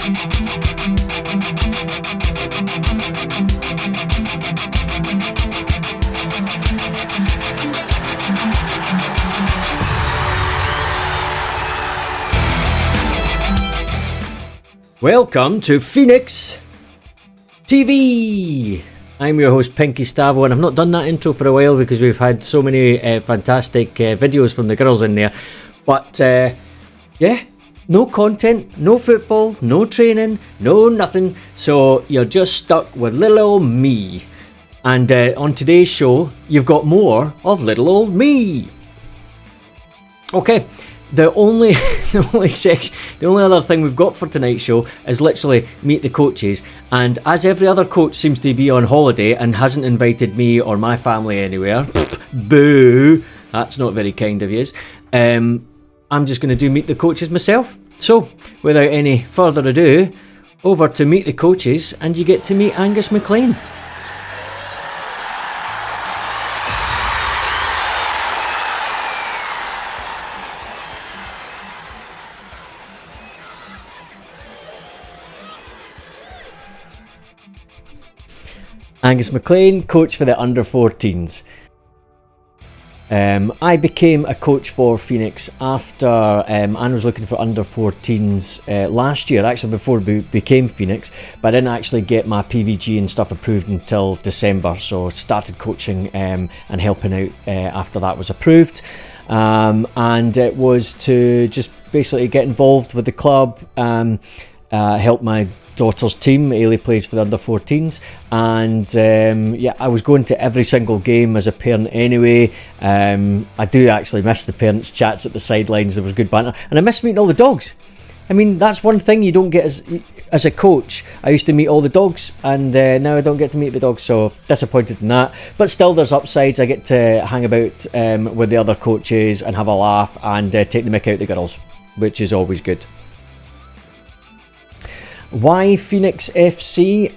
Welcome to Phoenix TV. I'm your host Pinky Stavo, and I've not done that intro for a while because we've had so many fantastic videos from the girls in there. But yeah, no content, no football, no training, no nothing. So you're just stuck with little old me. And on today's show, you've got more of little old me. Okay. The only other thing we've got for tonight's show is literally meet the coaches, and as every other coach seems to be on holiday and hasn't invited me or my family anywhere, boo, that's not very kind of yous, I'm just going to do meet the coaches myself. So without any further ado, over to meet the coaches, and you get to meet Angus McLean. Angus McLean, coach for the under-14s. I became a coach for Phoenix after Anne was looking for under-14s last year, actually before we became Phoenix, but I didn't actually get my PVG and stuff approved until December, so started coaching and helping out after that was approved. And it was to just basically get involved with the club, help my daughter's team. Ailey plays for the under-14s, and yeah, I was going to every single game as a parent anyway. I do actually miss the parents' chats at the sidelines. There was good banter, and I miss meeting all the dogs. I mean, that's one thing you don't get as a coach. I used to meet all the dogs, and now I don't get to meet the dogs, so disappointed in that. But still, there's upsides. I get to hang about with the other coaches and have a laugh and take the mick out the girls, which is always good. Why Phoenix FC?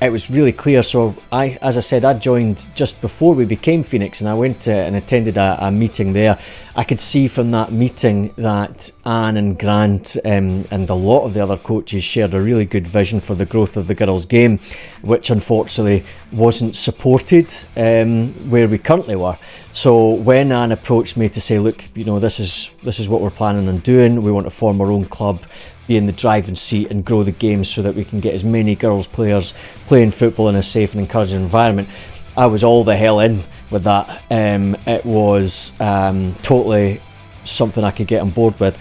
It was really clear. So as I said, I joined just before we became Phoenix, and I went and attended a meeting there. I could see from that meeting that Anne and Grant and a lot of the other coaches shared a really good vision for the growth of the girls' game, which unfortunately wasn't supported where we currently were. So when Anne approached me to say, look, you know, this is what we're planning on doing. We want to form our own club, be in the driving seat and grow the game so that we can get as many girls players playing football in a safe and encouraging environment. I was all the hell in with that. It was totally something I could get on board with,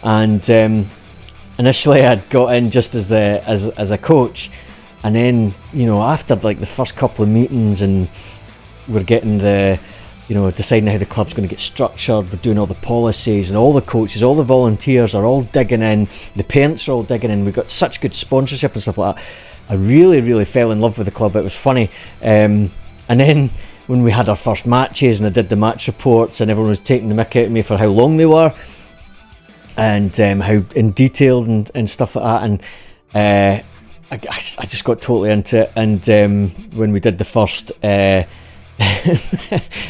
and initially I'd got in just as a coach, and then, you know, after like the first couple of meetings and we're getting deciding how the club's going to get structured, we're doing all the policies, and all the coaches, all the volunteers are all digging in, the parents are all digging in, we've got such good sponsorship and stuff like that. I really, really fell in love with the club. It was funny. And then when we had our first matches and I did the match reports and everyone was taking the mick out of me for how long they were and how in detail and stuff like that, and I just got totally into it. And when we did the first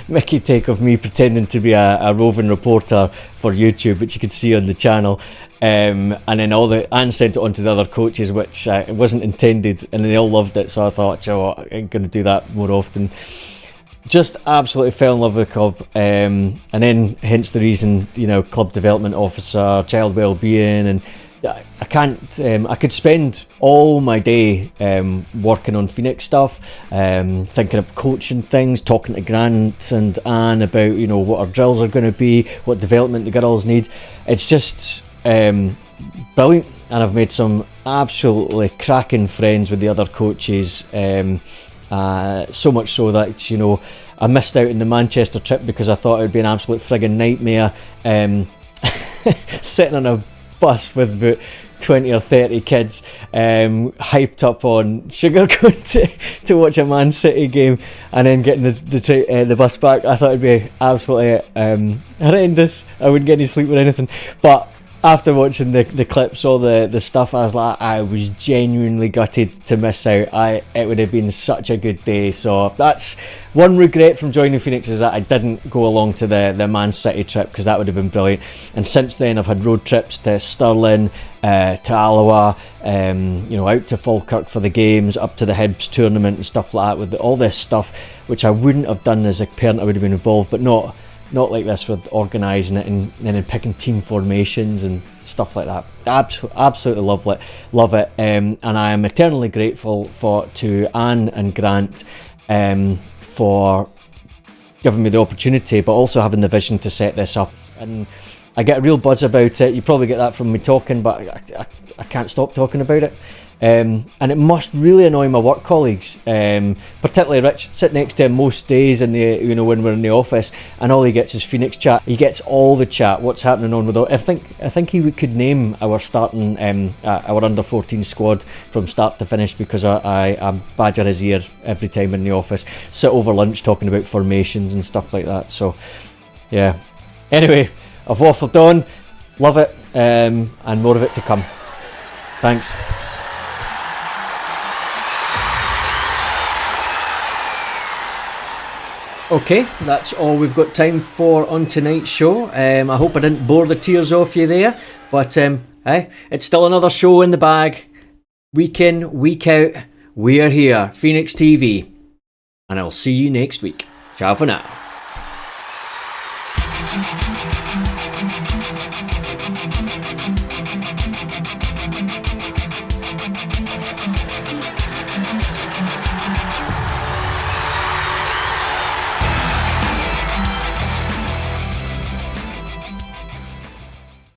Mickey take of me pretending to be a roving reporter for YouTube, which you could see on the channel, and then Anne sent it on to the other coaches, which it wasn't intended, and they all loved it. So I thought, you know what, I'm going to do that more often. Just absolutely fell in love with the club, and then hence the reason, you know, club development officer, child wellbeing, and I could spend all my day working on Phoenix stuff, thinking of coaching things, talking to Grant and Anne about, you know, what our drills are going to be, what development the girls need. It's just brilliant, and I've made some absolutely cracking friends with the other coaches, so much so that, you know, I missed out on the Manchester trip because I thought it would be an absolute friggin' nightmare, sitting on a bus with about 20 or 30 kids, hyped up on sugar going to watch a Man City game, and then getting the bus back. I thought it'd be absolutely horrendous. I wouldn't get any sleep or anything, but After watching the clips, all the stuff, I was genuinely gutted to miss out. It would have been such a good day. So that's one regret from joining Phoenix, is that I didn't go along to the Man City trip, because that would have been brilliant. And since then I've had road trips to Stirling, to Alloa, out to Falkirk for the games, up to the Hibs tournament and stuff like that, with all this stuff which I wouldn't have done as a parent. I would have been involved, but not like this, with organising it and then picking team formations and stuff like that. Absolutely love it, and I am eternally grateful to Anne and Grant for giving me the opportunity, but also having the vision to set this up. And I get a real buzz about it. You probably get that from me talking, but I can't stop talking about it. And it must really annoy my work colleagues, particularly Rich, sit next to him most days in the when we're in the office, and all he gets is Phoenix chat. He gets all the chat, what's happening on with all. I think he could name our starting our under 14 squad from start to finish, because I badger his ear every time in the office, sit over lunch talking about formations and stuff like that. So yeah, anyway, I've waffled on, love it, and more of it to come. Thanks. Okay, that's all we've got time for on tonight's show. I hope I didn't bore the tears off you there, but it's still another show in the bag. Week in, week out, we're here, Phoenix TV, and I'll see you next week. Ciao for now.